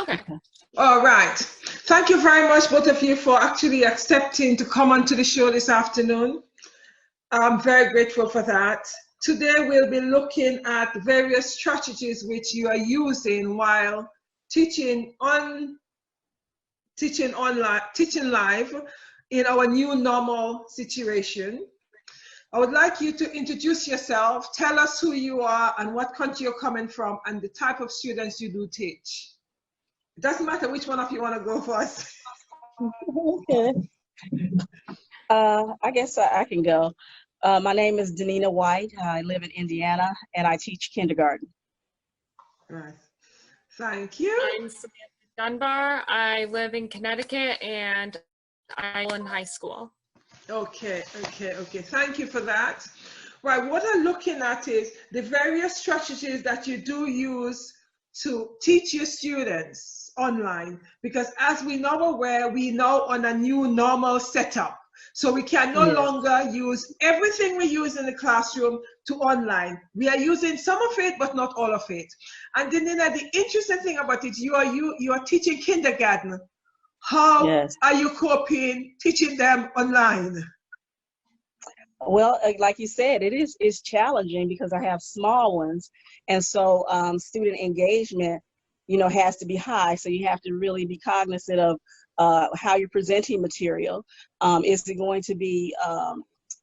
Okay. All right. Thank you very much, both of you, for actually accepting to come onto the show this afternoon. I'm very grateful for that. Today, we'll be looking at various strategies which you are using while teaching live in our new normal situation. I would like you to introduce yourself, tell us who you are and what country you're coming from and the type of students you do teach. It doesn't matter which one of you want to go first. Okay. I guess I can go. My name is Danina White. I live in Indiana and I teach kindergarten. Right. Thank you. I'm Samantha Dunbar. I live in Connecticut and I'm in high school. Okay. Thank you for that. Right, what I'm looking at is the various strategies that you do use to teach your students online, because as we know aware, we now on a new normal setup. So we can no longer use everything we use in the classroom to online. We are using some of it, but not all of it. And then the interesting thing about it, you are teaching kindergarten. How are you coping teaching them online? Well, like you said, it's challenging because I have small ones, and so student engagement, has to be high. So you have to really be cognizant of how you're presenting material. Is it going to be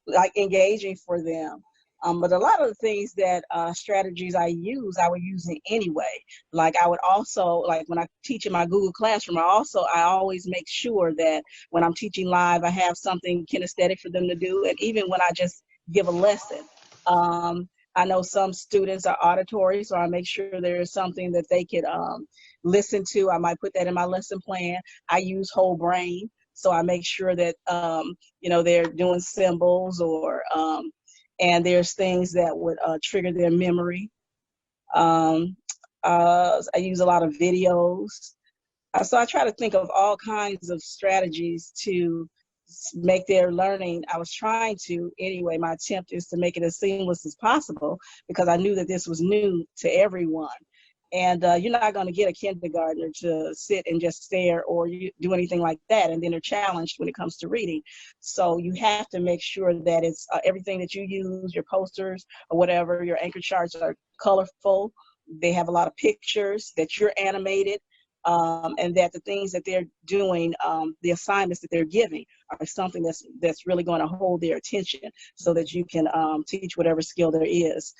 like engaging for them? But a lot of the things that strategies I would use anyway. Like I would also, like when I teach in my Google Classroom, I always make sure that when I'm teaching live, I have something kinesthetic for them to do. And even when I just give a lesson, I know some students are auditory, so I make sure there is something that they could listen to. I might put that in my lesson plan. I use whole brain, so I make sure that, they're doing symbols or and there's things that would trigger their memory. I use a lot of videos. So I try to think of all kinds of strategies to make their learning. I was trying to, anyway, my attempt is to make it as seamless as possible because I knew that this was new to everyone. And you're not going to get a kindergartner to sit and just stare or do anything like that. And then they're challenged when it comes to reading. So you have to make sure that it's everything that you use, your posters or whatever, your anchor charts are colorful. They have a lot of pictures, that you're animated, and that the things that they're doing, the assignments that they're giving are something that's really going to hold their attention so that you can teach whatever skill there is.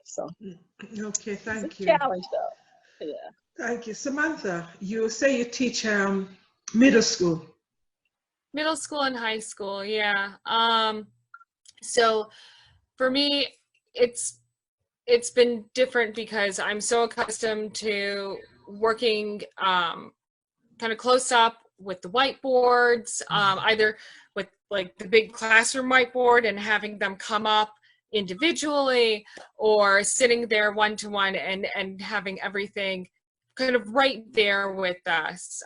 So. Okay, thank you. Challenge though. Yeah. Thank you. Samantha, you say you teach middle school. Middle school and high school, yeah. So for me, it's been different because I'm so accustomed to working kind of close up with the whiteboards, either with like the big classroom whiteboard and having them come up individually or sitting there one-to-one and having everything kind of right there with us,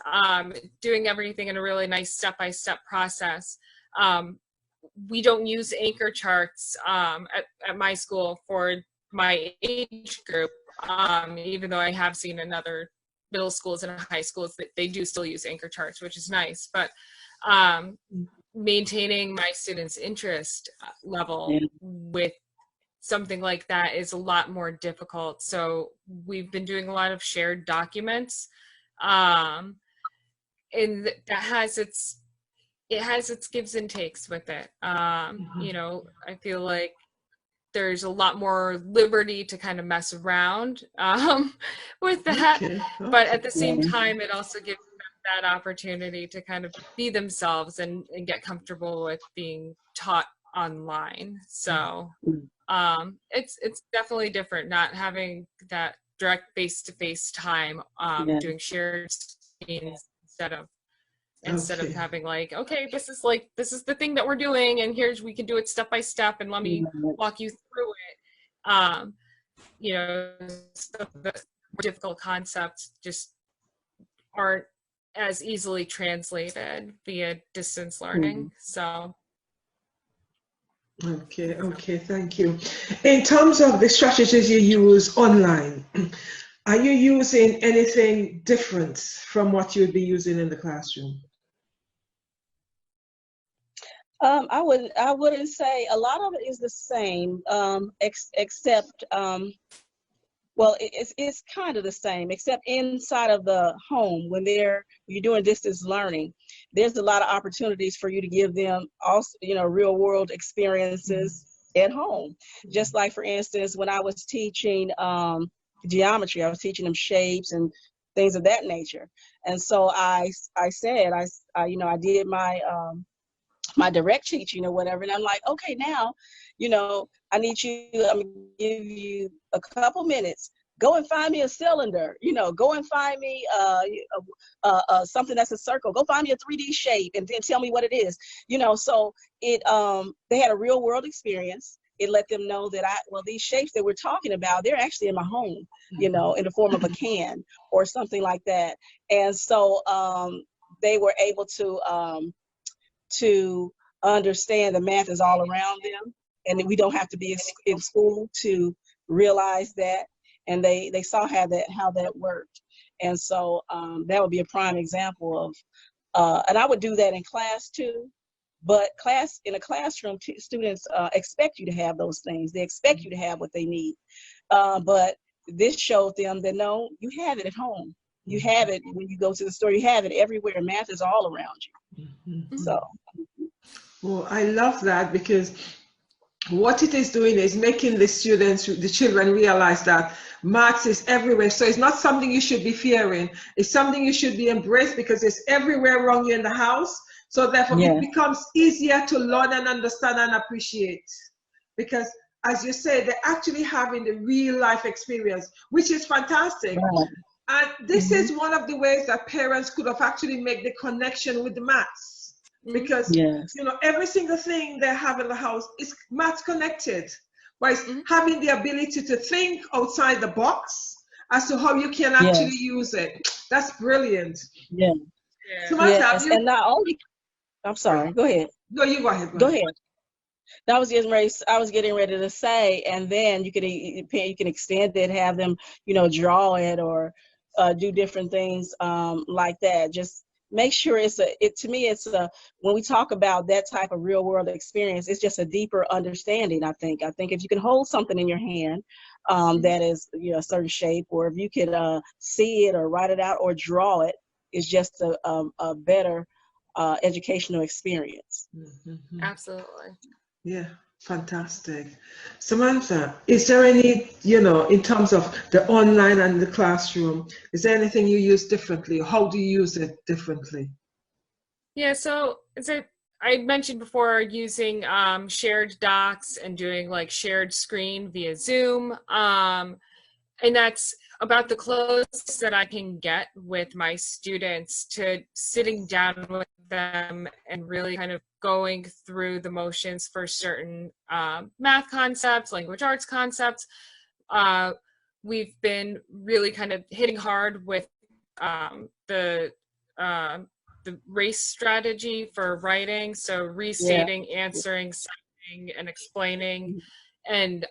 doing everything in a really nice step-by-step process. We don't use anchor charts at my school for my age group, even though I have seen in other middle schools and high schools that they do still use anchor charts, which is nice. But maintaining my students' interest level with something like that is a lot more difficult. So we've been doing a lot of shared documents, and that has its gives and takes with it. I feel like there's a lot more liberty to kind of mess around with that. Okay. But at the same time, it also gives them that opportunity to kind of be themselves and get comfortable with being taught online. So it's definitely different not having that direct face-to-face time, doing shared screens instead of having like, okay, this is the thing that we're doing and we can do it step by step and let me walk you through it. Some of the more difficult concepts just aren't as easily translated via distance learning. So okay, thank you. In terms of the strategies you use online, Are you using anything different from what you'd be using in the classroom? I wouldn't say a lot of it is the same, except well, it's kind of the same, except inside of the home when you're doing distance learning, there's a lot of opportunities for you to give them also, real world experiences at home. Just like, for instance, when I was teaching geometry, I was teaching them shapes and things of that nature. And so I said, I did my direct teaching or whatever. And I'm like, okay, now, I'm gonna give you a couple minutes. Go and find me a cylinder, go and find me something that's a circle. Go find me a 3D shape and then tell me what it is. So they had a real world experience. It let them know that these shapes that we're talking about, they're actually in my home, in the form of a can or something like that. And so they were able to understand the math is all around them, and we don't have to be in school to realize that. And they saw how that worked. And so that would be a prime example of, and I would do that in class too. But in a classroom, students expect you to have those things. They expect you to have what they need. But this showed them that no, you have it at home. You have it when you go to the store. You have it everywhere. Math is all around you. Mm-hmm. So. Well, I love that, because what it is doing is making the children realize that maths is everywhere. So it's not something you should be fearing. It's something you should be embraced, because it's everywhere around you in the house. So therefore it becomes easier to learn and understand and appreciate, because as you say, they're actually having the real life experience, which is fantastic. Right. And this is one of the ways that parents could have actually made the connection with the maths. Because every single thing they have in the house is math connected, right? Having the ability to think outside the box as to how you can actually use it. That's brilliant. Yeah. Samantha, and not only, I'm sorry, go ahead. No, you go ahead. Go ahead. I was getting ready to say, and then you can extend it, have them, draw it or do different things like that. Just make sure to me, when we talk about that type of real world experience, it's just a deeper understanding. I think if you can hold something in your hand that is, a certain shape, or if you could see it or write it out or draw it, it's just a better educational experience. Mm-hmm. Absolutely. Yeah, fantastic. Samantha, is there any, in terms of the online and the classroom, is there anything you use differently? How do you use it differently? Yeah, so I mentioned before using shared docs and doing like shared screen via Zoom. And that's about the closest that I can get with my students to sitting down with them and really kind of going through the motions for certain math concepts, language arts concepts. We've been really kind of hitting hard with the race strategy for writing. So restating, answering, citing, and explaining. And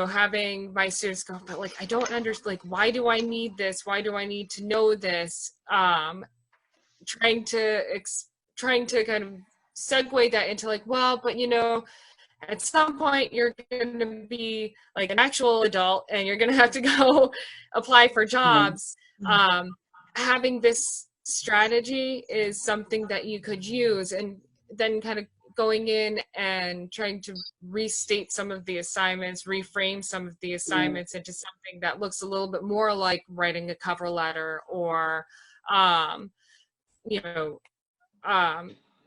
having my students go, but like, I don't understand, like, why do I need this? Why do I need to know this? Trying to kind of segue that into like, well, but at some point you're going to be like an actual adult and you're going to have to go apply for jobs. Having this strategy is something that you could use, and then kind of going in and trying to restate some of the assignments, reframe some of the assignments into something that looks a little bit more like writing a cover letter or,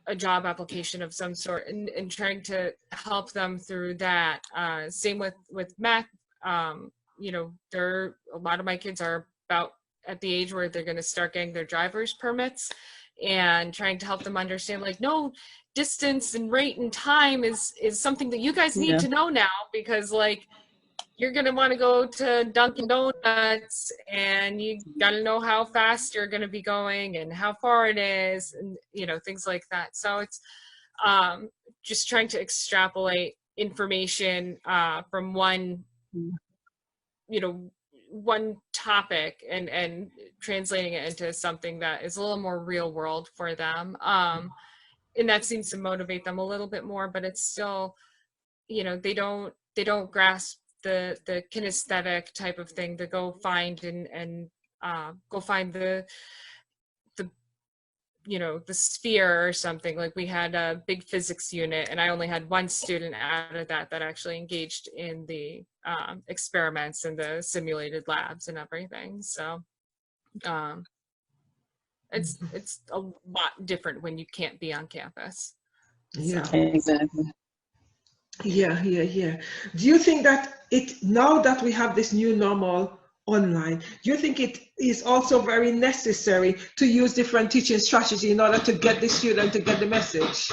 a job application of some sort, and trying to help them through that. Same with math. A lot of my kids are about at the age where they're going to start getting their driver's permits, and trying to help them understand, like, no, distance and rate and time is something that you guys need to know now, because like you're going to want to go to Dunkin' Donuts and you got to know how fast you're going to be going and how far it is, and things like that. So it's just trying to extrapolate information from one one topic and translating it into something that is a little more real world for them. And that seems to motivate them a little bit more, but it's still, you know, they don't grasp the kinesthetic type of thing to go find and go find the you know, the sphere or something. Like we had a big physics unit and I only had one student out of that actually engaged in the experiments and the simulated labs and everything. So it's a lot different when you can't be on campus. Yeah, so. Exactly. Yeah. Do you think that now that we have this new normal online, do you think it is also very necessary to use different teaching strategy in order to get the student to get the message?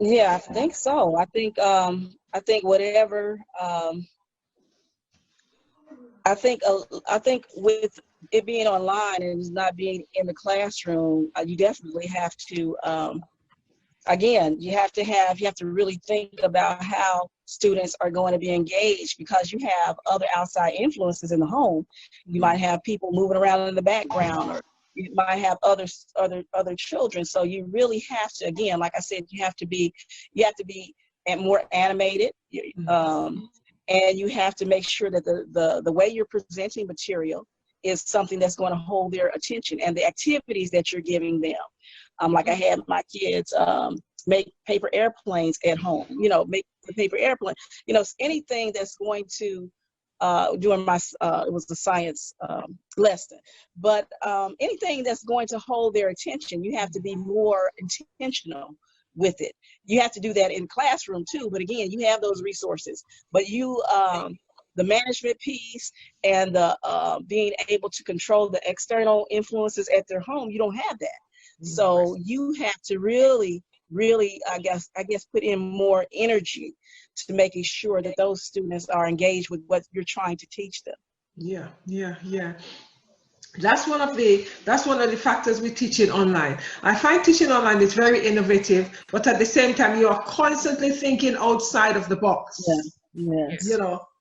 Yeah, I think so. I think whatever. I think with it being online and not being in the classroom, you definitely have to. Again, you have to really think about how students are going to be engaged, because you have other outside influences in the home. You might have people moving around in the background, or you might have other children. So you really have to, again, like I said, you have to be more animated, and you have to make sure that the way you're presenting material is something that's going to hold their attention, and the activities that you're giving them. Like I had my kids make paper airplanes at home, make the paper airplane, anything that's going to, during my, it was the science lesson, but anything that's going to hold their attention, you have to be more intentional with it. You have to do that in classroom too, but again, you have those resources, but the management piece and the being able to control the external influences at their home, you don't have that. So you have to really, I guess, put in more energy to making sure that those students are engaged with what you're trying to teach them. Yeah. That's one of the factors we teach in online. I find teaching online is very innovative, but at the same time, you are constantly thinking outside of the box. Yeah. Yes.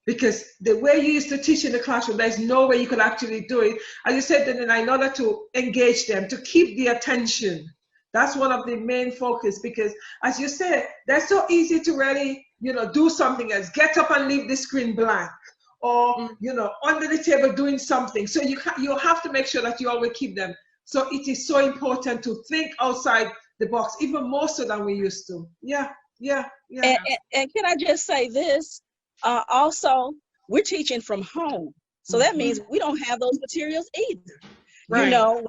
Because the way you used to teach in the classroom, there's no way you could actually do it. As you said, then in order to engage them, to keep the attention, that's one of the main focus. Because as you said, they're so easy to really, do something else, get up and leave the screen blank, or under the table doing something. So you have to make sure that you always keep them. So it is so important to think outside the box, even more so than we used to. Yeah. And can I just say this? Also, we're teaching from home, so that means we don't have those materials either. Right. When we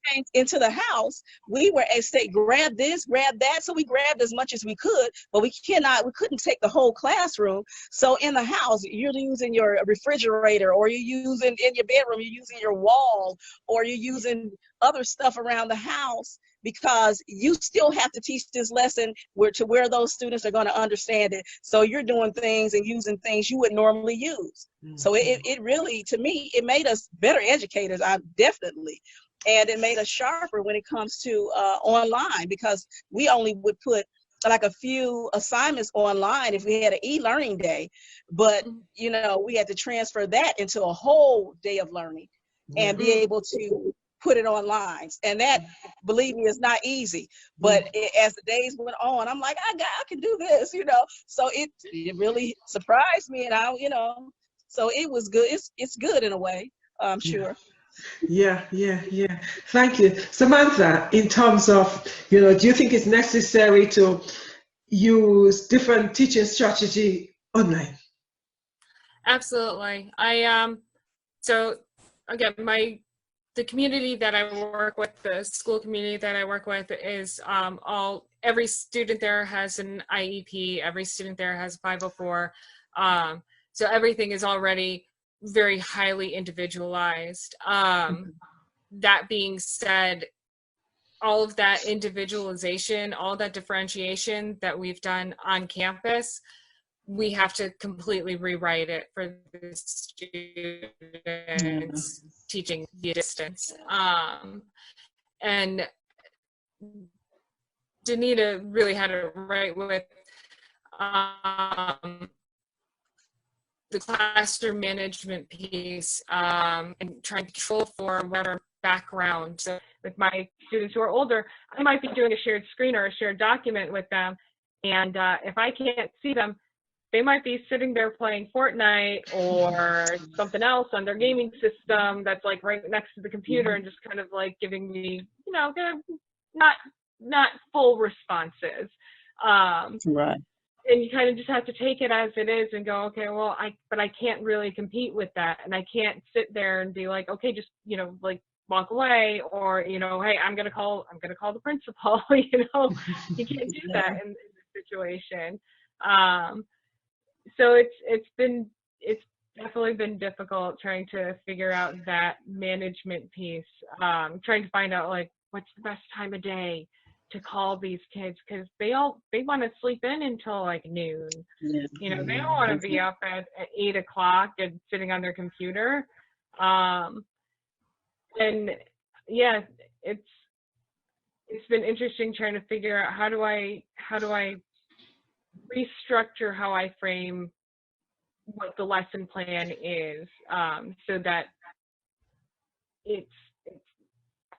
came into the house, we were say grab this, grab that. So we grabbed as much as we could, but we couldn't take the whole classroom. So in the house, you're using your refrigerator, or you're using in your bedroom, you're using your wall, or you're using other stuff around the house, because you still have to teach this lesson where those students are going to understand it. So you're doing things and using things you would normally use. So it really, to me, it made us better educators, definitely. And it made us sharper when it comes to online, because we only would put like a few assignments online if we had an e-learning day, but we had to transfer that into a whole day of learning and be able to put it online. And that, believe me, is not easy. But as the days went on, I'm like, I can do this, So it really surprised me, and so it was good. It's good in a way, I'm sure. Yeah. Thank you. Samantha, in terms of, do you think it's necessary to use different teaching strategy online? Absolutely. So again, the community that I work with, the school community that I work with, is every student there has an IEP, every student there has 504. So everything is already very highly individualized. That being said, all of that individualization, all that differentiation that we've done on campus, we have to completely rewrite it for the students teaching via distance. And Danita really had it right with the classroom management piece, and trying to control for whatever background. So with my students who are older, I might be doing a shared screen or a shared document with them, and if I can't see them, they might be sitting there playing Fortnite or something else on their gaming system that's like right next to the computer, and just kind of like giving me, you know, not full responses. Right. And you kind of just have to take it as it is and go, okay, well, but I can't really compete with that, and I can't sit there and be like, okay, just, you know, like walk away, or, you know, hey, I'm gonna call the principal. You know, you can't do that in this situation. So it's definitely been difficult trying to figure out that management piece, trying to find out like what's the best time of day to call these kids, because they want to sleep in until like noon. You know, they don't want to be up at 8 o'clock and sitting on their computer. And yeah, it's been interesting trying to figure out how do I restructure how I frame what the lesson plan is, so that it's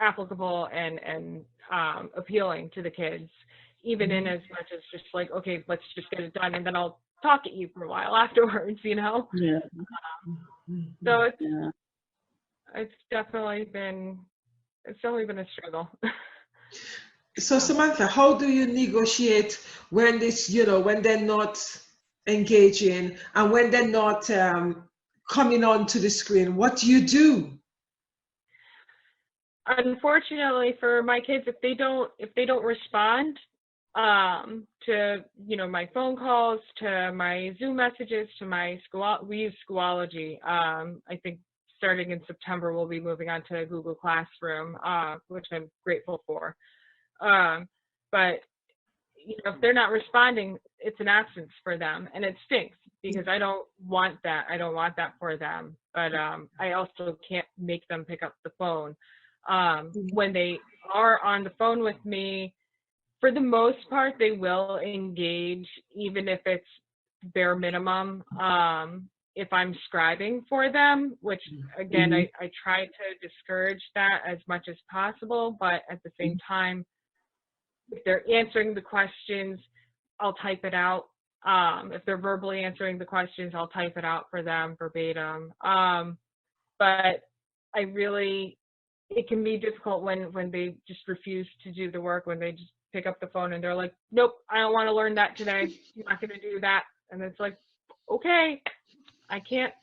applicable and appealing to the kids, even in as much as just like, okay, let's just get it done, and then I'll talk at you for a while afterwards, you know? Yeah. So it's definitely been a struggle. So Samantha, how do you negotiate when this, you know, when they're not engaging and when they're not coming onto the screen? What do you do? Unfortunately for my kids, if they don't respond to, you know, my phone calls, to my Zoom messages, to my we use Schoology. I think starting in September we'll be moving on to Google Classroom, which I'm grateful for. But you know, if they're not responding, it's an absence for them, and it stinks because I don't want that. I don't want that for them. But I also can't make them pick up the phone. When they are on the phone with me, for the most part, they will engage, even if it's bare minimum. If I'm scribing for them, which again, I try to discourage that as much as possible, but at the same time, if they're answering the questions, I'll type it out. If they're verbally answering the questions, I'll type it out for them verbatim. But it can be difficult when they just refuse to do the work, when they just pick up the phone and they're like, nope, I don't want to learn that today. I'm not going to do that. And it's like, okay, I can't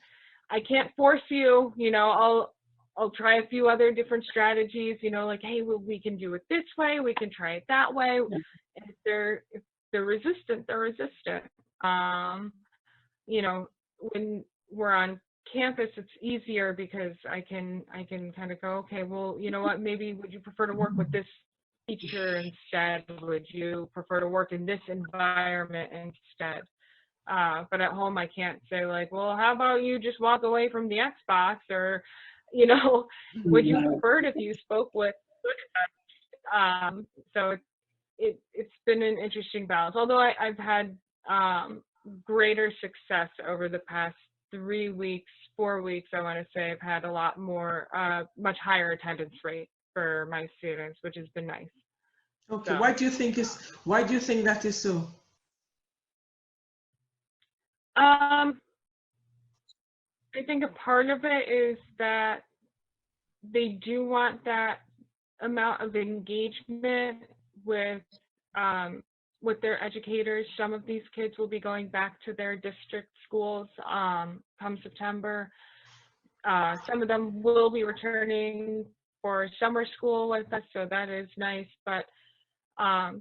force you, you know, I'll try a few other different strategies, you know, like, hey, well, we can do it this way, we can try it that way. And if they're resistant, they're resistant. You know, when we're on campus, it's easier because I can kind of go, okay, well, you know what, maybe would you prefer to work with this teacher instead? Would you prefer to work in this environment instead? But at home, I can't say like, well, how about you just walk away from the Xbox, or, you know, would you prefer it if you spoke with? So it's been an interesting balance. Although I've had greater success over the past 3 weeks, 4 weeks, I want to say. I've had a lot more, much higher attendance rate for my students, which has been nice. Okay, So, why do you think that is so? I think a part of it is that they do want that amount of engagement with their educators. Some of these kids will be going back to their district schools come September. Some of them will be returning for summer school with us, so that is nice. But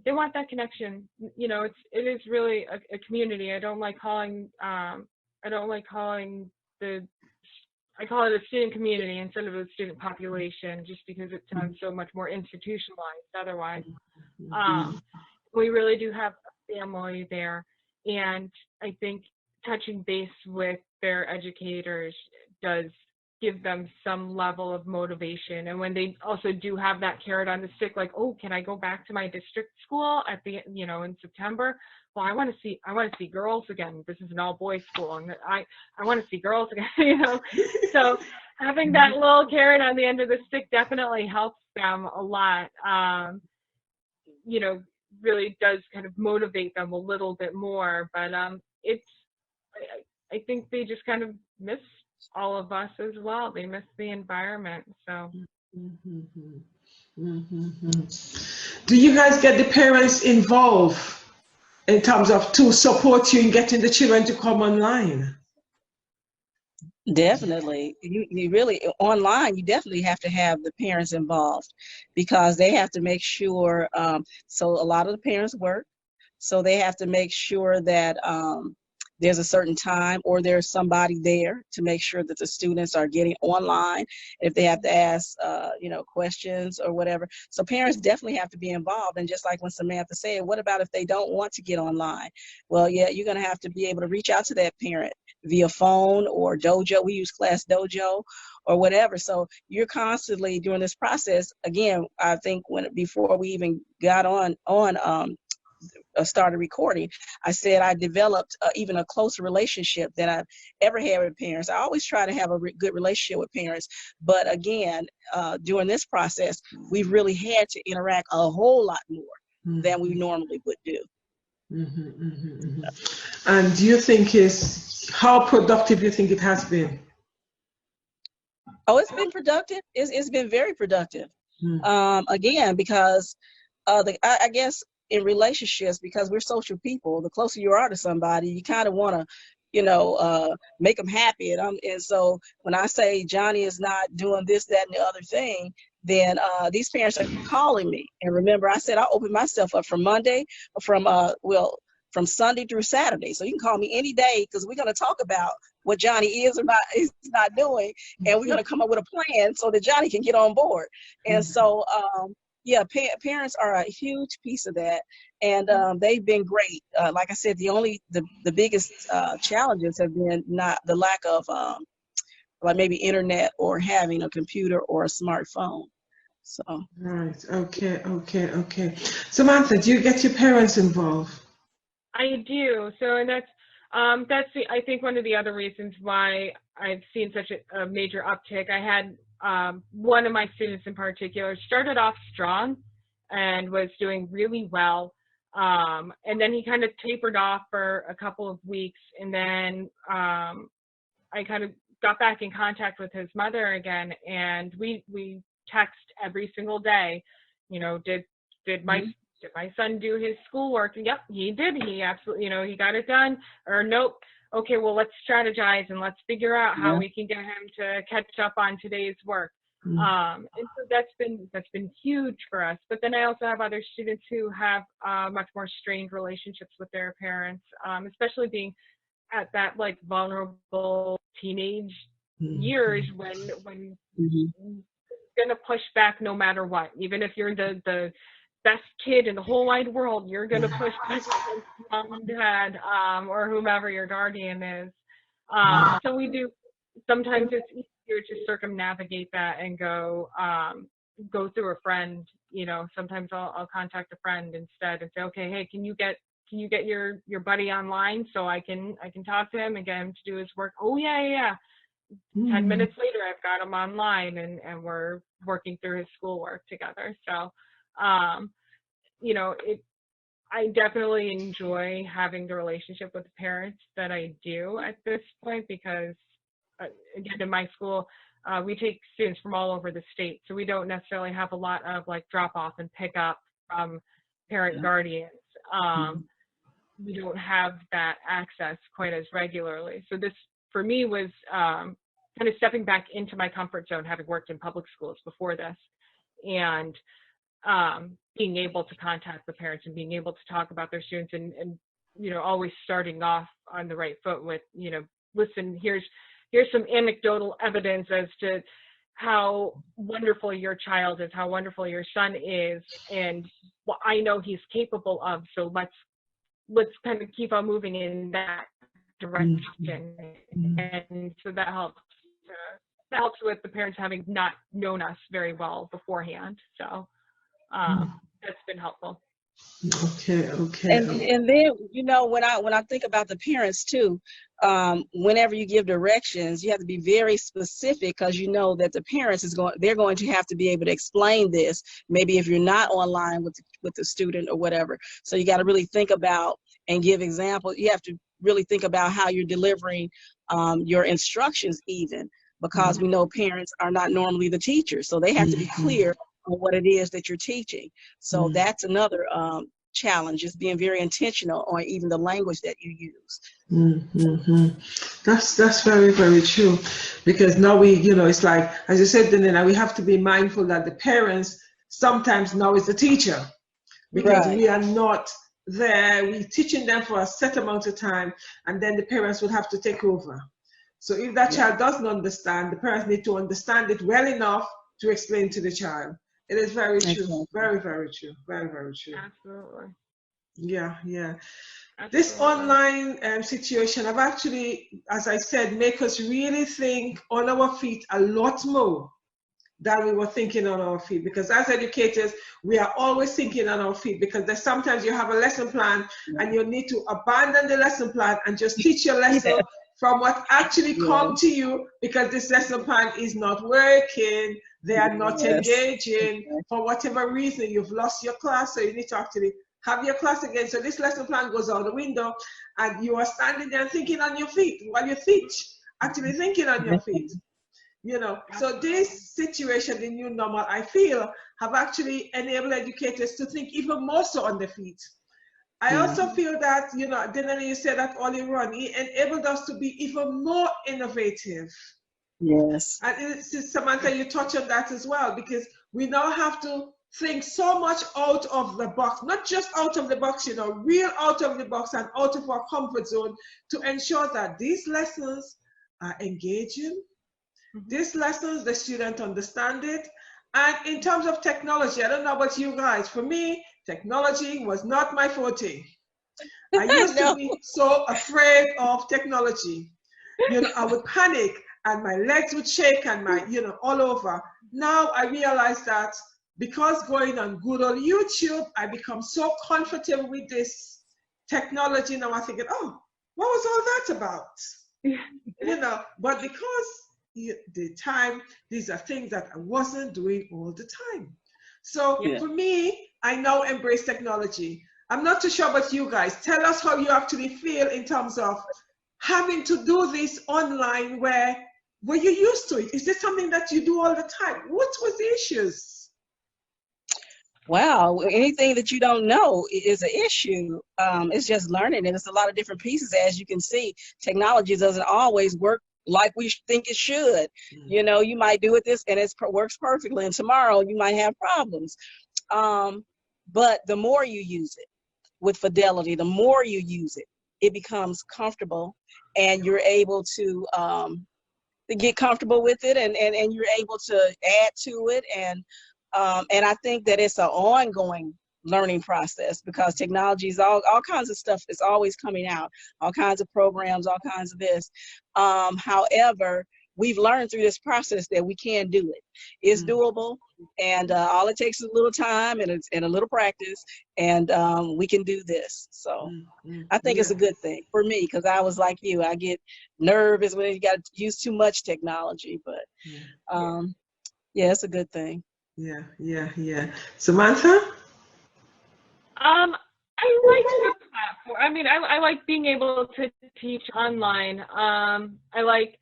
they want that connection. You know, it is really a community. I call it a student community instead of a student population, just because it sounds so much more institutionalized otherwise. We really do have a family there, and I think touching base with their educators does give them some level of motivation. And when they also do have that carrot on the stick, like, oh, can I go back to my district school at the, in September? Well, I want to see girls again. This is an all boys school, and I want to see girls again, So having that little carrot on the end of the stick definitely helps them a lot. Really does kind of motivate them a little bit more. But I think they just kind of miss all of us as well. They miss the environment. So. Do you guys get the parents involved in terms of to support you in getting the children to come online? Definitely. You really, online, you definitely have to have the parents involved, because they have to make sure, so a lot of the parents work, so they have to make sure that there's a certain time or there's somebody there to make sure that the students are getting online, if they have to ask questions or whatever. So parents definitely have to be involved. And just like when Samantha said, what about if they don't want to get online? Well, yeah, you're going to have to be able to reach out to that parent via phone or Dojo. We use Class Dojo or whatever. So you're constantly during this process. Again, I think before we even got on started recording, I said I developed even a closer relationship than I've ever had with parents. I always try to have a good relationship with parents, but again, during this process, we've really had to interact a whole lot more than we normally would do. And do you think how productive do you think it has been? Oh, it's been productive. It's been very productive. Again, because I guess in relationships, because we're social people, the closer you are to somebody, you kind of want to, make them happy. And so when I say Johnny is not doing this, that, and the other thing, then these parents are calling me. And remember, I said I open myself up from from Sunday through Saturday. So you can call me any day, because we're going to talk about what Johnny is not doing, and we're going to come up with a plan so that Johnny can get on board. And so, yeah, parents are a huge piece of that, and they've been great. Like I said, the biggest challenges have been not the lack of like maybe internet or having a computer or a smartphone. So. Right. Okay. Samantha, do you get your parents involved? I do. So, and that's I think one of the other reasons why I've seen such a major uptick. I had one of my students in particular started off strong and was doing really well. And then he kind of tapered off for a couple of weeks. And then I kind of got back in contact with his mother again. And we text every single day, did my son do his schoolwork? Yep, he did. He absolutely, he got it done. Or nope. Okay, well, let's strategize and let's figure out how we can get him to catch up on today's work. And so that's been huge for us. But then I also have other students who have much more strained relationships with their parents, especially being at that like vulnerable teenage years when you're gonna push back no matter what. Even if you're the best kid in the whole wide world, you're going to push against mom and dad or whomever your guardian is. So we do, sometimes it's easier to circumnavigate that and go through a friend. Sometimes I'll contact a friend instead and say, okay, hey, can you get your buddy online so I can talk to him and get him to do his work? Oh, yeah. 10 minutes later, I've got him online and we're working through his schoolwork together. So, I definitely enjoy having the relationship with the parents that I do at this point, because again, in my school, we take students from all over the state. So we don't necessarily have a lot of like drop off and pick up from parent guardians. We don't have that access quite as regularly. So this for me was kind of stepping back into my comfort zone, having worked in public schools before this, and being able to contact the parents and being able to talk about their students and always starting off on the right foot with, listen, here's some anecdotal evidence as to how wonderful your child is, how wonderful your son is, and what I know he's capable of. So let's kind of keep on moving in that direction. And so that helps helps with the parents having not known us very well beforehand. So that's been helpful. Okay. And then, you know, when I think about the parents too, whenever you give directions, you have to be very specific, because you know that the parents they're going to have to be able to explain this. Maybe if you're not online with the student or whatever, so you got to really think about and give examples. You have to really think about how you're delivering your instructions, even because we know parents are not normally the teachers, so they have to be clear on what it is that you're teaching. So that's another challenge, is being very intentional on even the language that you use. That's very, very true, because now we, you know, it's like, as you said, Danina, we have to be mindful that the parents sometimes now is the teacher, because we are not there. We're teaching them for a set amount of time, and then the parents will have to take over. So if that child doesn't understand, the parents need to understand it well enough to explain to the child. It is very true. Very, very true. Very, very true. Absolutely. Yeah. Absolutely. This online situation have actually, as I said, make us really think on our feet a lot more than we were thinking on our feet. Because as educators, we are always thinking on our feet, because there's sometimes you have a lesson plan and you need to abandon the lesson plan and just teach your lesson from what actually come to you, because this lesson plan is not working. They are not engaging. For whatever reason, you've lost your class, so you need to actually have your class again. So this lesson plan goes out the window, and you are standing there thinking on your feet while you teach, actually thinking on your feet. You know, so this situation, the new normal, I feel, have actually enabled educators to think even more so on their feet. I also feel that, you know, Dana, you said that earlier on, it enabled us to be even more innovative. Yes. And Samantha, you touched on that as well, because we now have to think so much out of the box, not just out of the box, you know, real out of the box and out of our comfort zone, to ensure that these lessons are engaging. These lessons, the student understand it. And in terms of technology, I don't know about you guys, for me, technology was not my forte. I used to be so afraid of technology. You know, I would panic and my legs would shake and my, you know, all over. Now I realize that because going on good old YouTube, I become so comfortable with this technology. Now I'm thinking, oh, what was all that about? You know, but because the time, these are things that I wasn't doing all the time. So for me, I now embrace technology. I'm not too sure about you guys. Tell us how you actually feel in terms of having to do this online, where were you used to it? Is this something that you do all the time? What was the issues? Wow, anything that you don't know is an issue. It's just learning, and it's a lot of different pieces. As you can see, technology doesn't always work like we think it should. You know, you might do it this and it works perfectly, and tomorrow you might have problems. But the more you use it with fidelity, the more you use it, it becomes comfortable, and you're able to get comfortable with it, and you're able to add to it, and I think that it's an ongoing learning process, because technology is all kinds of stuff is always coming out, all kinds of programs, all kinds of this. However, we've learned through this process that we can do it. It's doable, and all it takes is a little time and a little practice, and we can do this. So I think it's a good thing for me, because I was like you. I get nervous when you got to use too much technology, but yeah, it's a good thing. Yeah. Samantha? I like the platform. I mean, I like being able to teach online. I like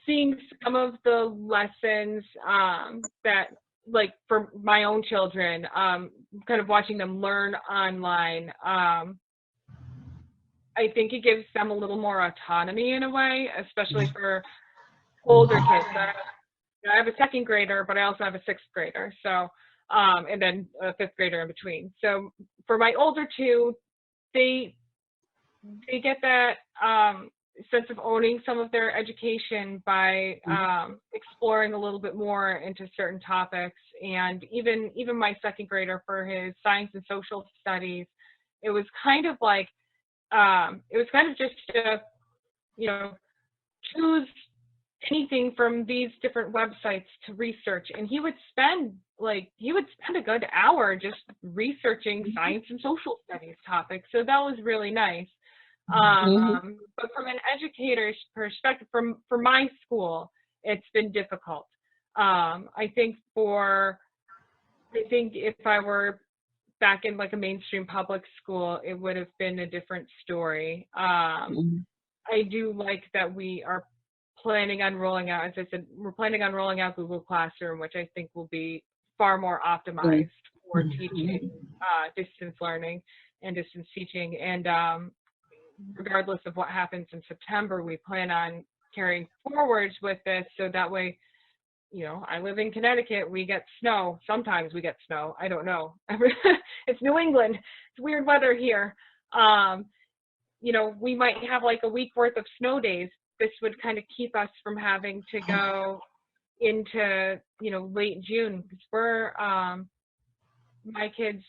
seeing some of the lessons that, like, for my own children, kind of watching them learn online. I think it gives them a little more autonomy in a way, especially for older kids. I have a second grader, but I also have a sixth grader. So, and then a fifth grader in between. So for my older two, they get that sense of owning some of their education by exploring a little bit more into certain topics. And even my second grader, for his science and social studies, it was kind of like just to, you know, choose any anything from these different websites to research, and he would spend a good hour just researching science and social studies topics. So that was really nice. But from an educator's perspective, for my school, it's been difficult. I think if I were back in like a mainstream public school, it would have been a different story. I do like that we are planning on rolling out, as I said, we're planning on rolling out Google Classroom, which I think will be far more optimized for teaching, distance learning and distance teaching. And regardless of what happens in September, we plan on carrying forwards with this, so that way, you know, I live in Connecticut, we get snow. Sometimes we get snow. I don't know. It's New England. It's weird weather here. You know, we might have like a week worth of snow days. This would kind of keep us from having to go into, you know, late June, because my kids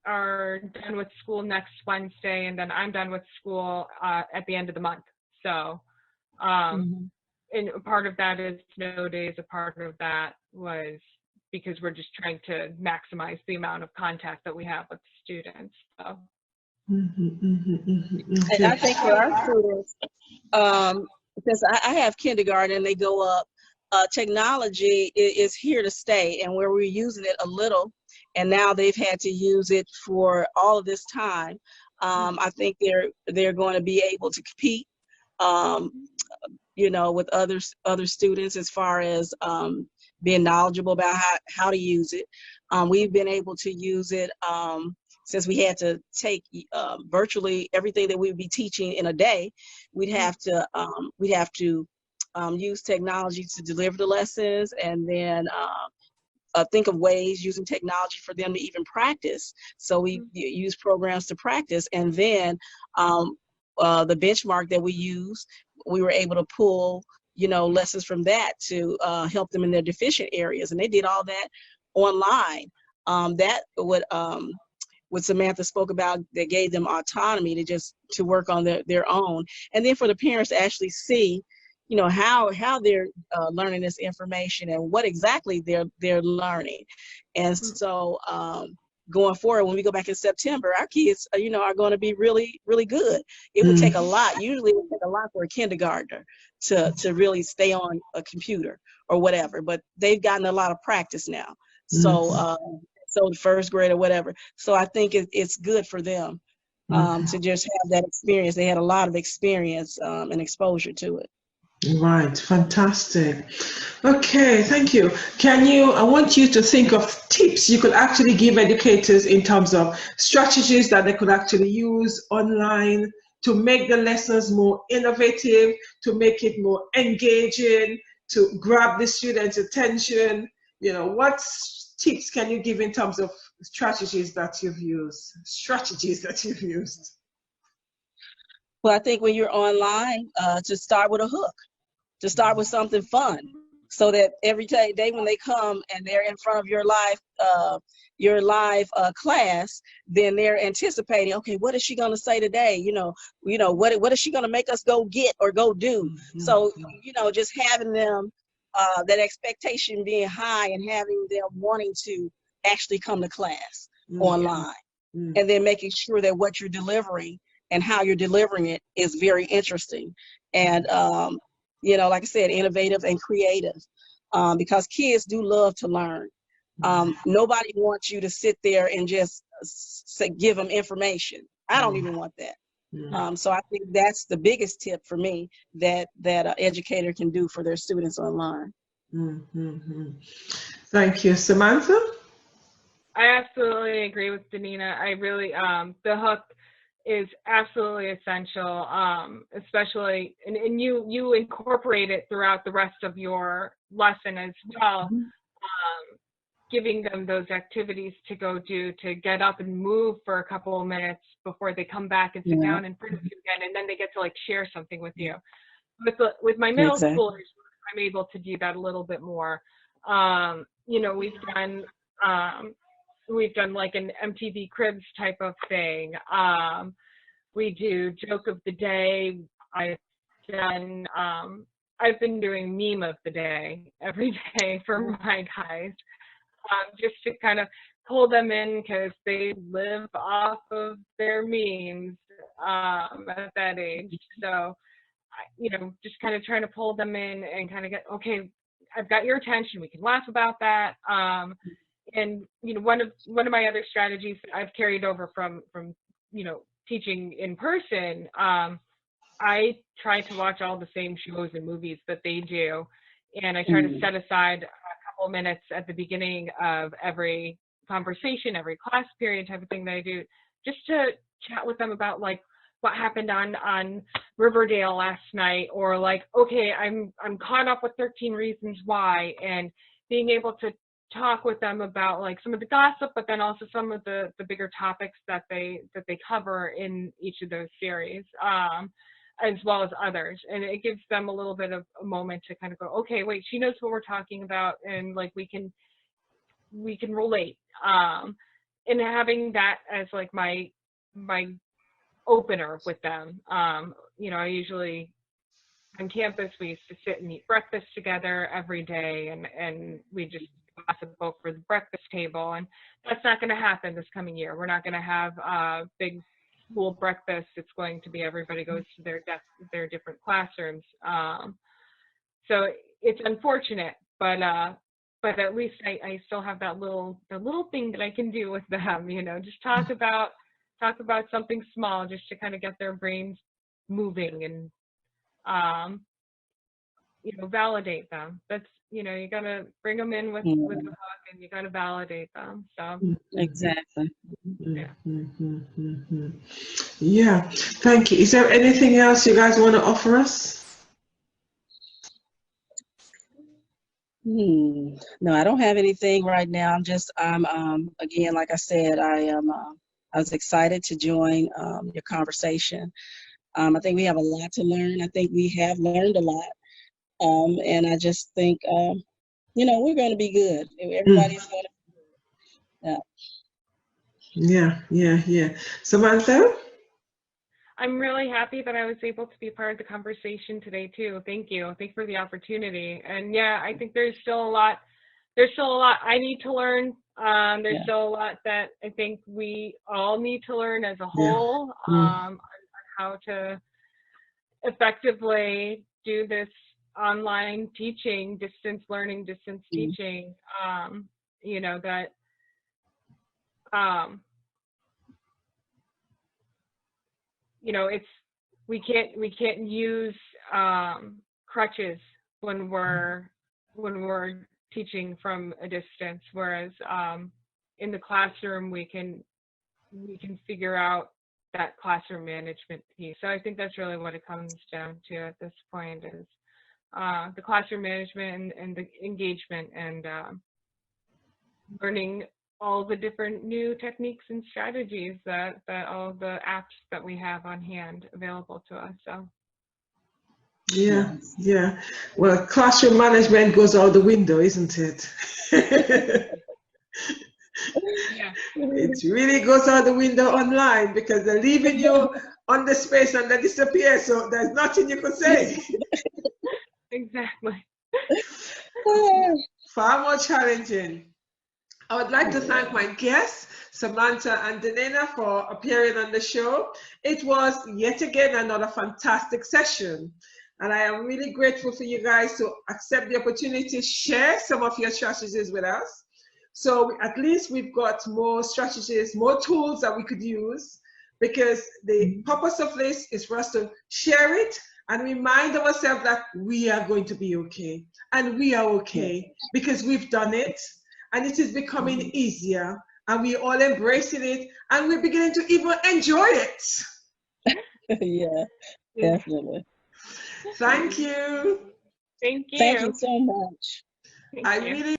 are done with school next Wednesday, and then I'm done with school at the end of the month. So, and a part of that is snow days. A part of that was because we're just trying to maximize the amount of contact that we have with students. So. And I think for our students, because I have kindergarten and they go up, technology is here to stay, and where we're using it a little, and now they've had to use it for all of this time. I think they're going to be able to compete, you know, with other students as far as being knowledgeable about how to use it. We've been able to use it since we had to take virtually everything that we would be we'd in a day. We'd have to use technology to deliver the lessons, and then think of ways using technology for them to even practice. So we use programs to practice, and then the benchmark that we use, we were able to pull, you know, lessons from that to help them in their deficient areas, and they did all that online. That would what Samantha spoke about, that gave them autonomy to work on their own, and then for the parents to actually see, you know, how they're learning this information and what exactly they're learning. And so going forward, when we go back in September, our kids, you know, are going to be really, really good. It would take a lot. Usually it would take a lot for a kindergartner to really stay on a computer or whatever, but they've gotten a lot of practice now. So the first grade or whatever. So I think it's good for them to just have that experience. They had a lot of experience and exposure to it. Right, fantastic. Okay, thank you. I want you to think of tips you could actually give educators in terms of strategies that they could actually use online to make the lessons more innovative, to make it more engaging, to grab the students' attention. You know, what tips can you give in terms of strategies that you've used? Well, I think when you're online, to start with a hook, to start with something fun, so that every day when they come and they're in front of your live class, then they're anticipating, okay, what is she going to say today? You know, what is she going to make us go get or go do? So, you know, just having them, that expectation being high, and having them wanting to actually come to class online, and then making sure that what you're delivering and how you're delivering it is very interesting, and you know, like I said, innovative and creative, because kids do love to learn. Nobody wants you to sit there and just give them information. I don't even want that. So I think that's the biggest tip for me that an educator can do for their students online. Thank you. Samantha? I absolutely agree with Danina. I really, the hook is absolutely essential, especially, and you incorporate it throughout the rest of your lesson as well, giving them those activities to go do, to get up and move for a couple of minutes before they come back and sit down in front of you again, and then they get to like share something with you. With my middle schoolers, I'm able to do that a little bit more. You know, we've done like an MTV Cribs type of thing. We do joke of the day. I've done I've been doing meme of the day every day for my guys, just to kind of pull them in because they live off of their memes at that age. So, just kind of trying to pull them in and kind of get, okay, I've got your attention. We can laugh about that. And one of my other strategies that I've carried over from teaching in person. I try to watch all the same shows and movies that they do, and I try to set aside a couple minutes at the beginning of every conversation, every class period type of thing that I do, just to chat with them about like what happened on Riverdale last night, or like, okay, I'm caught up with 13 Reasons Why, and being able to talk with them about like some of the gossip, but then also some of the bigger topics that they cover in each of those series. As well as others, and it gives them a little bit of a moment to kind of go, okay, wait, she knows what we're talking about, and like we can relate. And having that as like my opener with them. I usually on campus we used to sit and eat breakfast together every day, and we just gossip over the breakfast table, and that's not going to happen this coming year. We're not going to have big school breakfast. It's going to be everybody goes to their different classrooms. So it's unfortunate, but at least I still have the little thing that I can do with them. Just talk about something small, just to kind of get their brains moving and validate them. That's you gotta bring them in with a hug, and you gotta validate them. So exactly. Yeah. Yeah, thank you. Is there anything else you guys want to offer us? No, I don't have anything right now. I'm again, like I said, I was excited to join your conversation. I think we have a lot to learn. I think we have learned a lot. And I just think, we're going to be good. Everybody's going to be good. Yeah. Samantha? I'm really happy that I was able to be part of the conversation today too. Thank you. Thanks for the opportunity. And yeah, I think there's still a lot I need to learn. There's still a lot that I think we all need to learn as a whole, on how to effectively do this online teaching, distance learning, distance teaching. It's we can't use crutches when we're teaching from a distance, whereas in the classroom we can figure out that classroom management piece. So I think that's really what it comes down to at this point, is the classroom management and the engagement, and learning all the different new techniques and strategies that all the apps that we have on hand available to us. So yeah. Well, classroom management goes out the window, isn't it? Yeah. It really goes out the window online, because they're leaving you on the space and they disappear, so there's nothing you can say. Exactly. Far more challenging. I would like to thank my guests, Samantha and Denena, for appearing on the show. It was yet again another fantastic session, and I am really grateful for you guys to accept the opportunity to share some of your strategies with us. So at least we've got more strategies, more tools that we could use, because the purpose of this is for us to share it and remind ourselves that we are going to be okay. And we are okay because we've done it, and it is becoming easier, and we're all embracing it, and we're beginning to even enjoy it. Yeah, definitely. Thank you. Thank you. Thank you so much. Thank I you. really